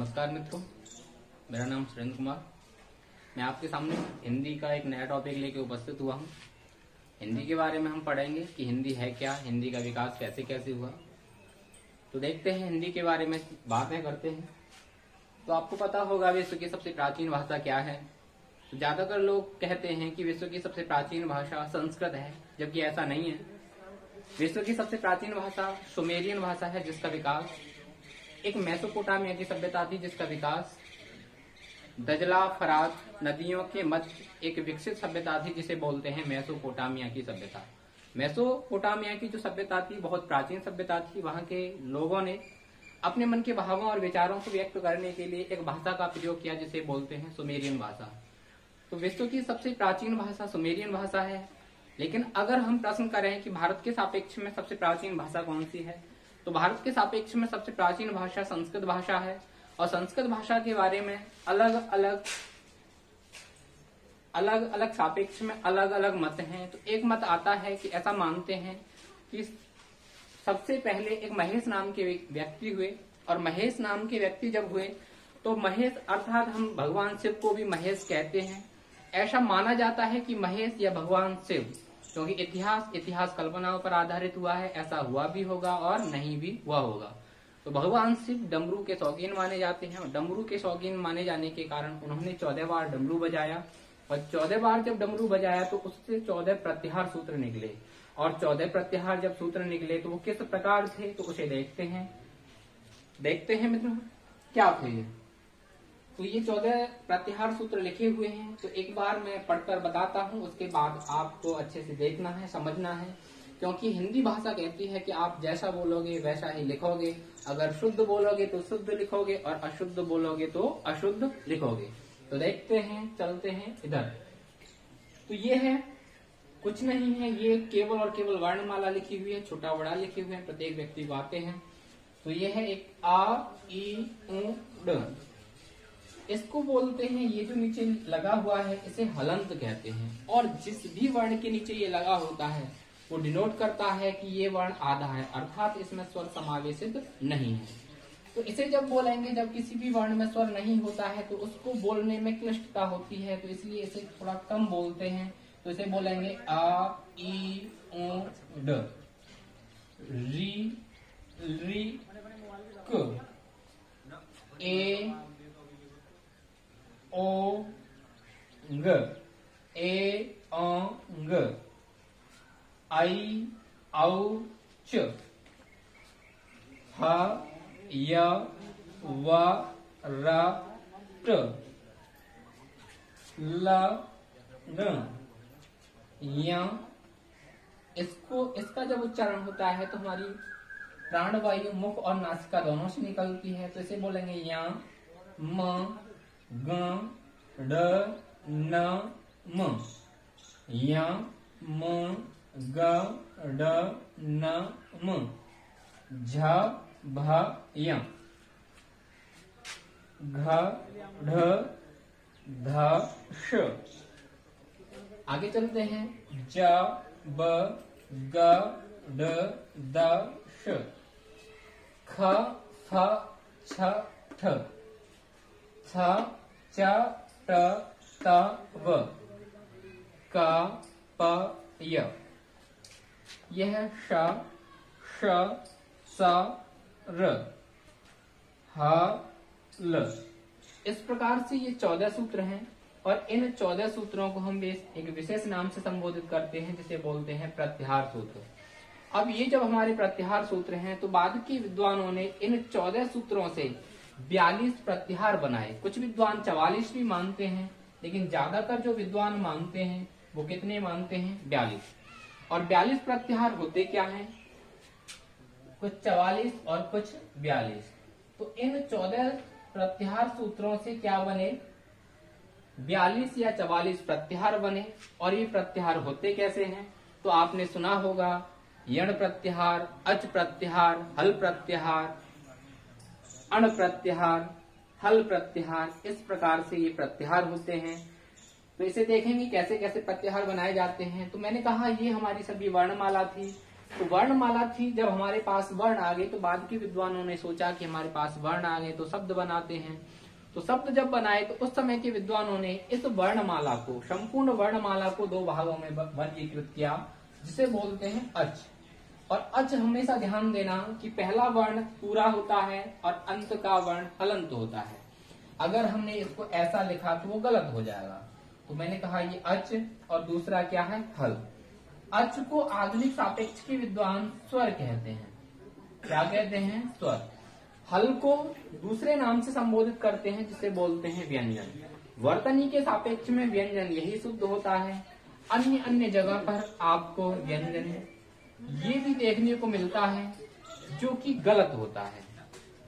नमस्कार मित्रों, मेरा नाम सुरेंद्र कुमार। मैं आपके सामने हिंदी का एक नया टॉपिक लेके उपस्थित हुआ हूँ। हिंदी के बारे में हम पढ़ेंगे कि हिंदी है क्या, हिंदी का विकास कैसे कैसे हुआ। तो देखते हैं, हिंदी के बारे में बातें करते हैं। तो आपको पता होगा विश्व की सबसे प्राचीन भाषा क्या है। तो ज्यादातर लोग कहते हैं कि विश्व की सबसे प्राचीन भाषा संस्कृत है, जबकि ऐसा नहीं है। विश्व की सबसे प्राचीन भाषा सुमेरियन भाषा है, जिसका विकास एक मेसोपोटामिया की सभ्यता थी, जिसका विकास दजला फरात नदियों के मध्य एक विकसित सभ्यता थी, जिसे बोलते हैं मेसोपोटामिया की सभ्यता। मेसोपोटामिया की जो सभ्यता थी बहुत प्राचीन सभ्यता थी। वहां के लोगों ने अपने मन के भावों और विचारों को व्यक्त करने के लिए एक भाषा का प्रयोग किया, जिसे बोलते हैं सुमेरियन भाषा। तो विश्व की सबसे प्राचीन भाषा सुमेरियन भाषा है। लेकिन अगर हम प्रश्न करें कि भारत के सापेक्ष में सबसे प्राचीन भाषा कौन सी है, तो भारत के सापेक्ष में सबसे प्राचीन भाषा संस्कृत भाषा है। और संस्कृत भाषा के बारे में अलग अलग सापेक्ष में अलग अलग मत हैं। तो एक मत आता है कि ऐसा मानते हैं कि सबसे पहले एक महेश नाम के व्यक्ति हुए, और महेश नाम के व्यक्ति जब हुए तो महेश अर्थात हम भगवान शिव को भी महेश कहते हैं। ऐसा माना जाता है कि महेश या भगवान शिव, क्योंकि इतिहास कल्पनाओं पर आधारित हुआ है, ऐसा हुआ भी होगा और नहीं भी हुआ होगा। तो भगवान शिव डमरू के शौकीन माने जाते हैं, और डमरू के शौकीन माने जाने के कारण उन्होंने 14 बार डमरू बजाया, और 14 बार जब डमरू बजाया तो उससे 14 प्रत्याहार सूत्र निकले। और 14 प्रत्याहार जब सूत्र निकले तो वो किस प्रकार थे, तो उसे देखते हैं मित्रों क्या थे ये। तो ये 14 प्रत्याहार सूत्र लिखे हुए हैं। तो एक बार मैं पढ़कर बताता हूँ, उसके बाद आपको अच्छे से देखना है, समझना है। क्योंकि हिंदी भाषा कहती है कि आप जैसा बोलोगे वैसा ही लिखोगे। अगर शुद्ध बोलोगे तो शुद्ध लिखोगे, और अशुद्ध बोलोगे तो अशुद्ध लिखोगे। तो देखते हैं, चलते हैं इधर। तो ये है, कुछ नहीं है, ये केवल और केवल वर्णमाला लिखी हुई है, छोटा बड़ा लिखे हुए हैं, प्रत्येक व्यक्ति को आते हैं। तो ये है एक आ ई उ ड, इसको बोलते हैं। ये जो नीचे लगा हुआ है इसे हलंत कहते हैं, और जिस भी वर्ण के नीचे ये लगा होता है वो डिनोट करता है कि ये वर्ण आधा है, अर्थात इसमें स्वर समावेशित नहीं है। तो इसे जब बोलेंगे, जब किसी भी वर्ण में स्वर नहीं होता है तो उसको बोलने में क्लिष्टता होती है, तो इसलिए इसे थोड़ा कम बोलते हैं। तो इसे बोलेंगे आ ई उ ड, री री क, ए ओ ग, ए ओ ग, आई औ च, ह य व र ट, ल न य। इसका जब उच्चारण होता है तो हमारी प्राणवायु मुख और नासिका दोनों से निकलती है। तो इसे बोलेंगे या म ग ड न म, या म ग ड न म, झ भ य, घ ढ ध श। आगे चलते हैं, ज ब ग ड द श, ख फ छ ठ, छ च ट त व, क प य। यह श श स र, ह ल। इस प्रकार से ये 14 सूत्र हैं, और इन 14 सूत्रों को हम एक विशेष नाम से संबोधित करते हैं, जिसे बोलते हैं प्रत्याहार सूत्र। अब ये जब हमारे प्रत्याहार सूत्र हैं, तो बाद के विद्वानों ने इन 14 सूत्रों से 42 प्रत्याहार बनाए। कुछ विद्वान 44 भी मानते हैं, लेकिन ज्यादातर जो विद्वान मानते हैं वो कितने मानते हैं? 42। और 42 प्रत्याहार होते क्या हैं? कुछ 44 और कुछ 42। तो इन 14 प्रत्याहार सूत्रों से क्या बने? 42 या 44 प्रत्याहार बने। और ये प्रत्याहार होते कैसे हैं? तो आपने सुना होगा यण प्रत्याहार, अच प्रत्याहार, हल प्रत्याहार, अण प्रत्याहार, हल प्रत्याहार। इस प्रकार से ये प्रत्याहार होते हैं। तो इसे देखेंगे कैसे कैसे प्रत्याहार बनाए जाते हैं। तो मैंने कहा ये हमारी सभी वर्णमाला थी। तो वर्णमाला थी, जब हमारे पास वर्ण आ गए तो बाद के विद्वानों ने सोचा कि हमारे पास वर्ण आ गए तो शब्द बनाते हैं। तो शब्द जब बनाए तो उस समय के विद्वानों ने इस वर्णमाला को, संपूर्ण वर्णमाला को दो भागों में वर्गीकृत किया, जिसे बोलते हैं अच। और अच हमेशा ध्यान देना कि पहला वर्ण पूरा होता है और अंत का वर्ण हलंत होता है। अगर हमने इसको ऐसा लिखा तो वो गलत हो जाएगा। तो मैंने कहा ये अच और दूसरा क्या है, हल। अच को आधुनिक सापेक्ष के विद्वान स्वर कहते हैं। क्या कहते हैं, स्वर। हल को दूसरे नाम से संबोधित करते हैं जिसे बोलते हैं व्यंजन। वर्तनी के सापेक्ष में व्यंजन यही शुद्ध होता है, अन्य अन्य जगह पर आपको व्यंजन ये भी देखने को मिलता है जो कि गलत होता है।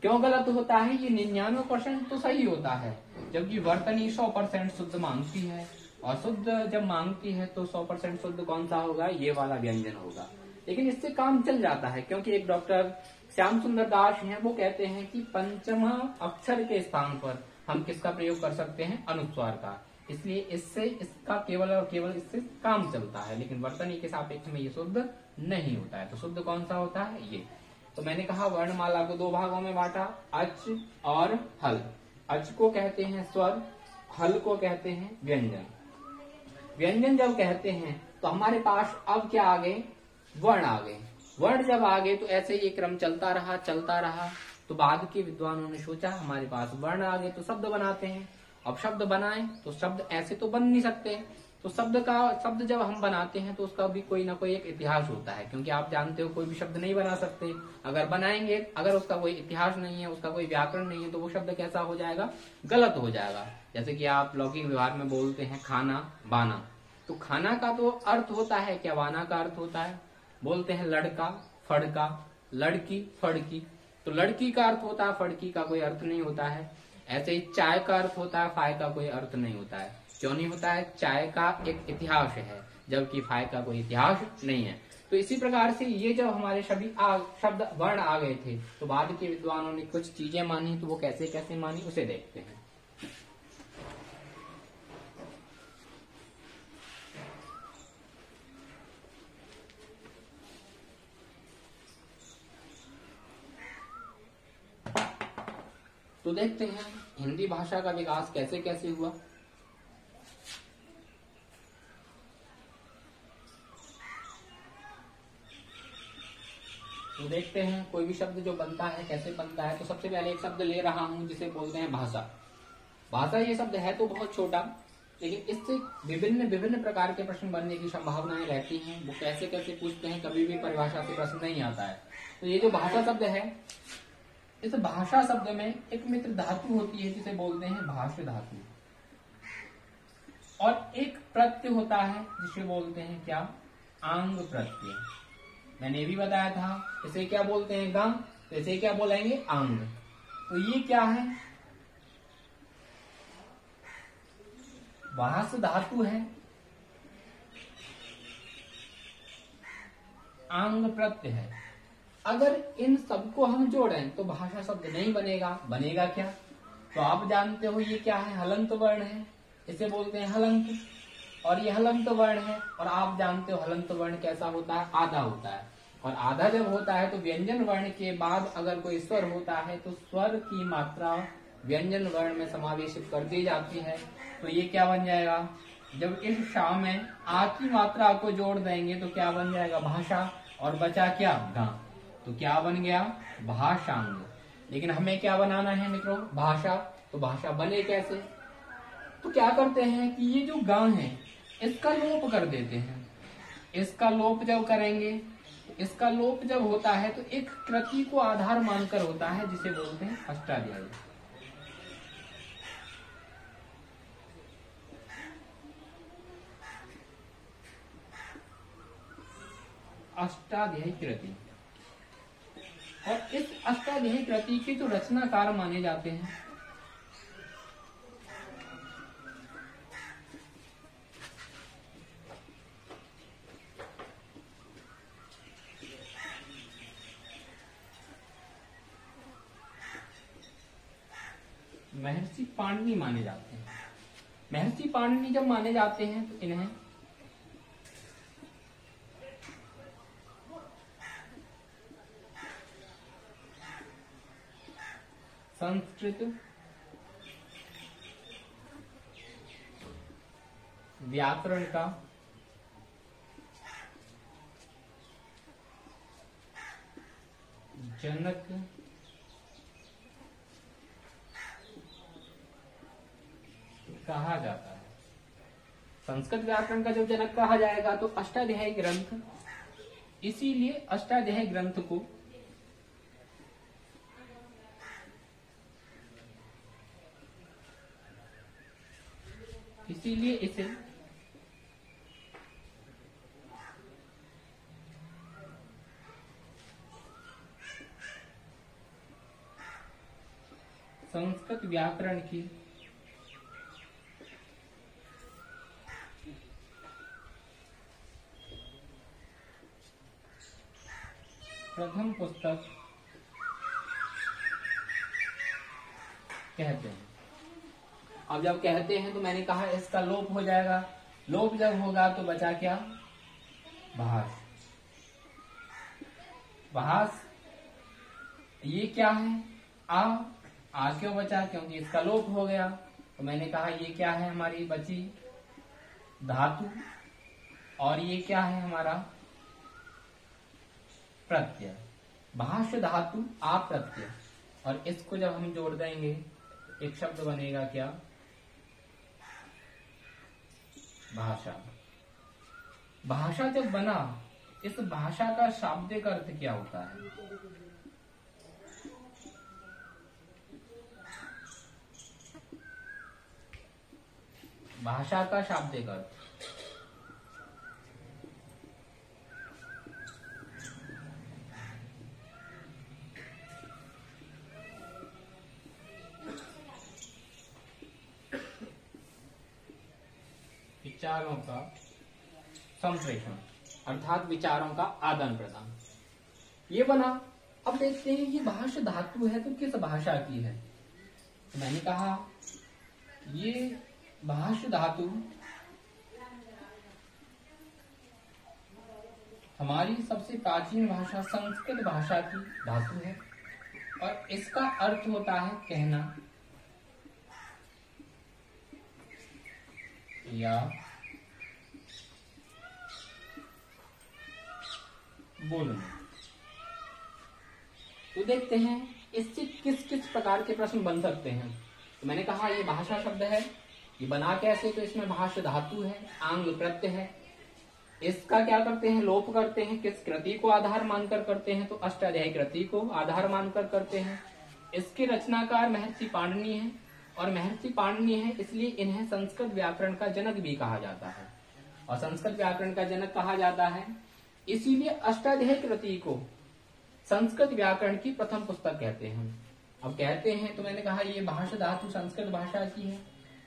क्यों गलत होता है, ये 99% तो सही होता है, जबकि वर्तनी 100% शुद्ध मांगती है। और शुद्ध जब मांगती है तो 100% शुद्ध कौन सा होगा, ये वाला व्यंजन होगा। लेकिन इससे काम चल जाता है, क्योंकि एक डॉक्टर श्याम सुंदर दास हैं, वो कहते हैं कि पंचम अक्षर के स्थान पर हम किसका प्रयोग कर सकते हैं, अनुस्वार का। इसलिए इससे इसका केवल और केवल इससे काम चलता है, लेकिन वर्तनी के सापेक्ष में ये शुद्ध नहीं होता है। तो शुद्ध कौन सा होता है, ये। तो मैंने कहा वर्णमाला को दो भागों में बांटा, अच और हल। अच को कहते हैं स्वर, हल को कहते हैं व्यंजन। व्यंजन जब कहते हैं तो हमारे पास अब क्या आ गए, वर्ण आ गए। वर्ण जब आ गए तो ऐसे ही क्रम चलता रहा। तो बाद के विद्वानों ने सोचा हमारे पास वर्ण आ गए तो शब्द बनाते हैं। अब शब्द बनाएं तो शब्द ऐसे तो बन नहीं सकते। तो शब्द जब हम बनाते हैं तो उसका भी कोई ना कोई एक इतिहास होता है, क्योंकि आप जानते हो कोई भी शब्द नहीं बना सकते। अगर बनाएंगे, अगर उसका कोई इतिहास नहीं है, उसका कोई व्याकरण नहीं है, तो वो शब्द कैसा हो जाएगा, गलत हो जाएगा। जैसे कि आप लौकिक व्यवहार में बोलते हैं खाना बाना, तो खाना का तो अर्थ होता है क्या, बाना का अर्थ होता है। बोलते हैं लड़का फड़का, लड़की फड़की, तो लड़की का अर्थ होता है, फड़की का कोई अर्थ नहीं होता है। ऐसे ही चाय का अर्थ होता है, फाय का कोई अर्थ नहीं होता है। क्यों नहीं होता है, चाय का एक इतिहास है, जबकि फाय का कोई इतिहास नहीं है। तो इसी प्रकार से ये जब हमारे सभी शब्द वर्ण आ गए थे तो बाद के विद्वानों ने कुछ चीजें मानी, तो वो कैसे कैसे मानी उसे देखते हैं। तो देखते हैं हिंदी भाषा का विकास कैसे कैसे हुआ। तो देखते हैं कोई भी शब्द जो बनता है कैसे बनता है। तो सबसे पहले एक शब्द ले रहा हूं जिसे बोलते हैं भाषा। भाषा ये शब्द है तो बहुत छोटा, लेकिन इससे विभिन्न प्रकार के प्रश्न बनने की संभावनाएं रहती हैं। वो कैसे कैसे पूछते हैं, कभी भी परिभाषा से प्रश्न नहीं आता है। तो ये जो भाषा शब्द है, इस भाषा शब्द में एक मित्र धातु होती है जिसे बोलते हैं भाष्य धातु, और एक प्रत्यय होता है जिसे बोलते हैं क्या, आंग प्रत्यय। मैंने भी बताया था इसे क्या बोलते हैं, गम, तो इसे क्या बोलेंगे, आंग। तो ये क्या है, भाष्य धातु है, आंग प्रत्यय है। अगर इन सबको हम जोड़ें तो भाषा शब्द नहीं बनेगा। बनेगा क्या, तो आप जानते हो ये क्या है, हलंत वर्ण है, इसे बोलते हैं हलंत। और ये हलंत वर्ण है, और आप जानते हो हलंत वर्ण कैसा होता है, आधा होता है। और आधा जब होता है तो व्यंजन वर्ण के बाद अगर कोई स्वर होता है तो स्वर की मात्रा व्यंजन वर्ण में समावेशित कर दी जाती है। तो ये क्या बन जाएगा, जब इस शा में आ की मात्रा को जोड़ देंगे तो क्या बन जाएगा, भाषा। और बचा क्या, गा, तो क्या बन गया, भाषांग। लेकिन हमें क्या बनाना है मित्रों, भाषा। तो भाषा बने कैसे, तो क्या करते हैं कि ये जो गा है इसका लोप कर देते हैं। इसका लोप जब करेंगे, इसका लोप जब होता है तो एक कृति को आधार मानकर होता है जिसे बोलते हैं अष्टाध्यायी। अष्टाध्यायी कृति, और इस अष्टाध्यायी कृति के जो रचनाकार माने जाते हैं महर्षि पाणिनि माने जाते हैं। महर्षि पाणिनि जब माने जाते हैं तो इन्हें संस्कृत व्याकरण का जनक कहा जाता है। संस्कृत व्याकरण का जब जनक कहा जाएगा तो अष्टाध्यायी ग्रंथ, इसीलिए अष्टाध्यायी ग्रंथ को इसे संस्कृत व्याकरण की प्रथम पुस्तक कहते हैं। अब जब कहते हैं तो मैंने कहा इसका लोप हो जाएगा। लोप जब होगा तो बचा क्या? भाष। भाष ये क्या है? आ क्यों बचा? क्योंकि इसका लोप हो गया। तो मैंने कहा ये क्या है? हमारी बची धातु। और ये क्या है? हमारा प्रत्यय। भाष्य धातु आप प्रत्यय, और इसको जब हम जोड़ देंगे एक शब्द बनेगा क्या? भाषा। भाषा जब बना, इस भाषा का शाब्दिक अर्थ क्या होता है? भाषा का शाब्दिक अर्थ विचारों का संप्रेषण, अर्थात विचारों का आदान प्रदान, ये बना। अब देखते हैं ये भाष्य धातु है तो किस भाषा की है? तो मैंने कहा ये भाष्य धातु हमारी सबसे प्राचीन भाषा संस्कृत भाषा की धातु है, और इसका अर्थ होता है कहना या बोलना। तो देखते हैं इससे किस किस प्रकार के प्रश्न बन सकते हैं। तो मैंने कहा ये भाषा शब्द है, ये बना कैसे? तो इसमें भाष्य धातु है, आंग प्रत्यय है। इसका क्या करते हैं? लोप करते हैं। किस कृति को आधार मानकर करते हैं? तो अष्टाध्यायी कृति को आधार मानकर करते हैं। इसके रचनाकार महर्षि पाणिनि है, और महर्षि पाणिनि है इसलिए इन्हें संस्कृत व्याकरण का जनक भी कहा जाता है। और संस्कृत व्याकरण का जनक कहा जाता है इसीलिए अष्टाध्यायी कृति को संस्कृत व्याकरण की प्रथम पुस्तक कहते हैं। अब कहते हैं तो मैंने कहा ये भाषा धातु संस्कृत भाषा की है।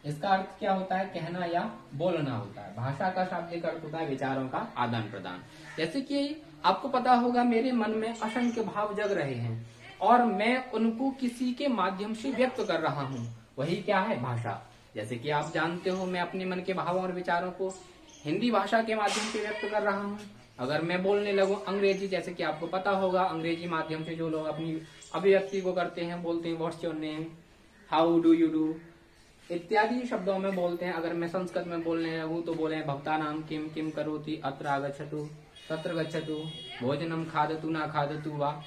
इसका अर्थ क्या होता है? कहना या बोलना होता है। भाषा का शाब्दिक अर्थ होता है विचारों का आदान प्रदान। जैसे कि आपको पता होगा मेरे मन में असंख्य भाव जग रहे हैं और मैं उनको किसी के माध्यम से व्यक्त कर रहा हूँ, वही क्या है? भाषा। जैसे कि आप जानते हो मैं अपने मन के भावों और विचारों को हिंदी भाषा के माध्यम से व्यक्त कर रहा हूँ। अगर मैं बोलने लगूं अंग्रेजी, जैसे कि आपको पता होगा अंग्रेजी माध्यम से जो लोग अपनी अभिव्यक्ति को करते हैं, बोलते हैं what's your name, how do you do इत्यादि शब्दों में बोलते हैं। अगर मैं संस्कृत में बोलने लगूं तो बोले भक्ता नाम किम किम करोति अत्र आगच्छतु तत्र गच्छतु भोजनम खादतु ना खादतु वा।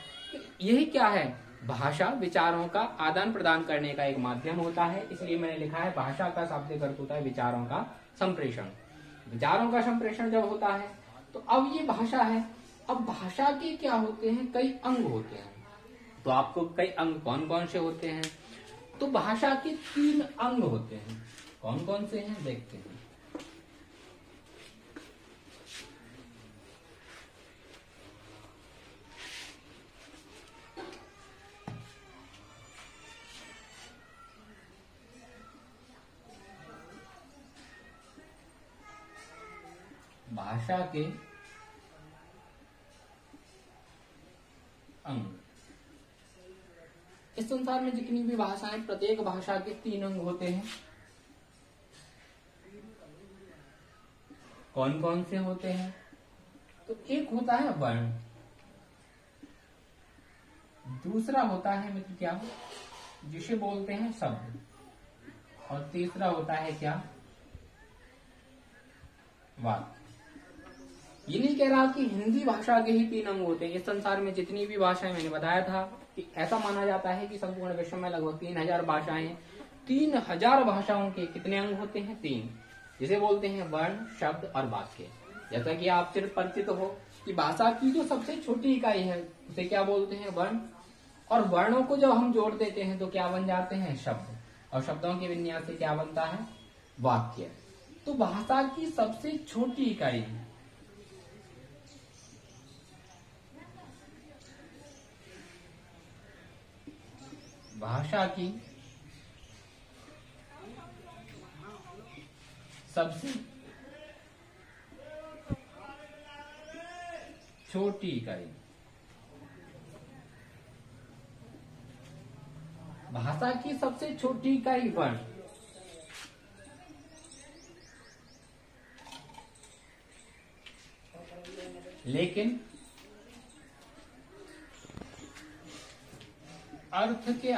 यही क्या है? भाषा विचारों का आदान प्रदान करने का एक माध्यम होता है। इसलिए मैंने लिखा है भाषा का शाब्दिक अर्थ होता है विचारों का संप्रेषण। विचारों का संप्रेषण जब होता है तो अब ये भाषा है। अब भाषा के क्या होते हैं? कई अंग होते हैं। तो आपको कई अंग कौन कौन से होते हैं? तो भाषा के 3 अंग होते हैं। कौन कौन से हैं देखते हैं। भाषा के अंग, इस संसार में जितनी भी भाषाएं, प्रत्येक भाषा के 3 अंग होते हैं। कौन कौन से होते हैं? तो एक होता है वर्ण, दूसरा होता है मित्र क्या? जिसे बोलते हैं शब्द, और तीसरा होता है क्या, वाक्य। ये नहीं कह रहा कि हिंदी भाषा के ही 3 अंग होते हैं। इस संसार में जितनी भी भाषाएं, मैंने बताया था कि ऐसा माना जाता है कि संपूर्ण विश्व में लगभग 3000 भाषाएं हैं। 3000 भाषाओं के कितने अंग होते हैं, 3, जिसे बोलते हैं वर्ण, शब्द और वाक्य। जैसा कि आप सिर्फ परिचित हो कि भाषा की जो सबसे छोटी इकाई है उसे क्या बोलते हैं, वर्ण। और वर्णों को जब हम जोड़ देते हैं तो क्या बन जाते हैं, शब्द। और शब्दों के विन्यास से क्या बनता है, वाक्य। तो भाषा की सबसे छोटी इकाई, भाषा की सबसे छोटी इकाई, भाषा की सबसे छोटी इकाई वर्ण। लेकिन अर्थ के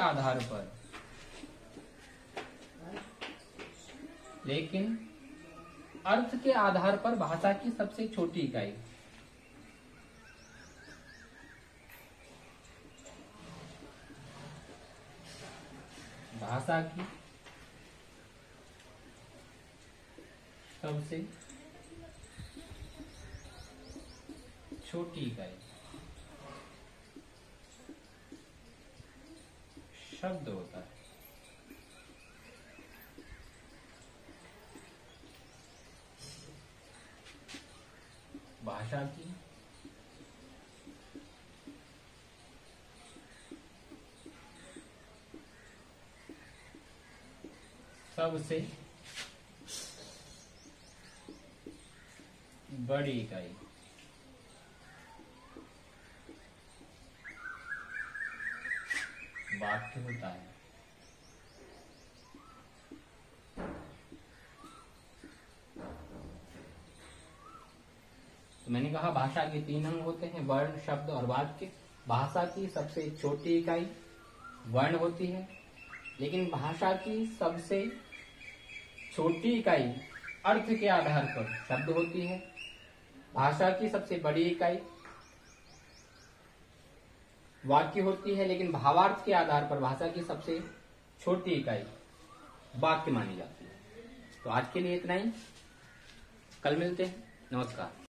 आधार पर, भाषा की सबसे छोटी इकाई, भाषा की सबसे छोटी इकाई शब्द होता है। भाषा की सबसे बड़ी इकाई वाक्य होता है। तो मैंने कहा भाषा के 3 अंग होते हैं, वर्ण, शब्द और वाक्य। भाषा की सबसे छोटी इकाई वर्ण होती है, लेकिन भाषा की सबसे छोटी इकाई अर्थ के आधार पर शब्द होती है। भाषा की सबसे बड़ी इकाई वाक्य होती है, लेकिन भावार्थ के आधार पर भाषा की सबसे छोटी इकाई वाक्य मानी जाती है। तो आज के लिए इतना ही, कल मिलते हैं, नमस्कार।